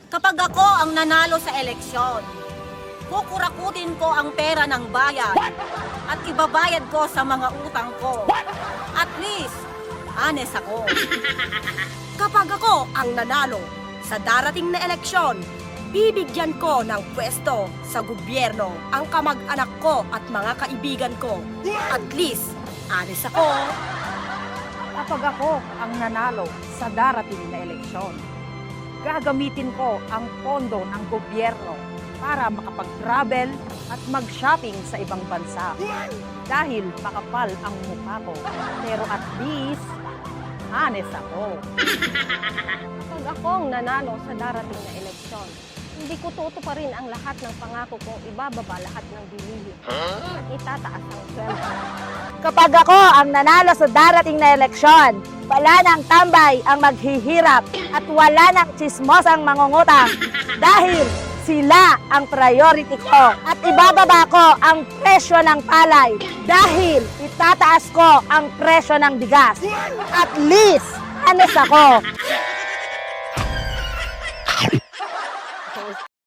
Kapag ako ang nanalo sa eleksyon, kukurakutin ko ang pera ng bayan at ibabayad ko sa mga utang ko. At least, honest ako. Kapag ako ang nanalo sa darating na eleksyon, bibigyan ko ng pwesto sa gobyerno ang kamag-anak ko at mga kaibigan ko. At least, honest ako. Kapag ako ang nanalo sa darating na eleksyon, gagamitin ko ang pondo ng gobyerno para makapag-travel at mag-shopping sa ibang bansa. Dahil makapal ang mukha ko, pero at least, honest ako. Kapag akong nanalo sa darating na eleksyon, hindi ko tutuparin ang lahat ng pangako kong ibababa lahat ng bilihin at itataas ang sweldo. Kapag ako ang nanalo sa darating na eleksyon, wala nang tambay ang maghihirap at wala nang chismosang mangungutang dahil sila ang priority ko at ibababa ko ang presyo ng palay dahil itataas ko ang presyo ng bigas. At least, honest ako.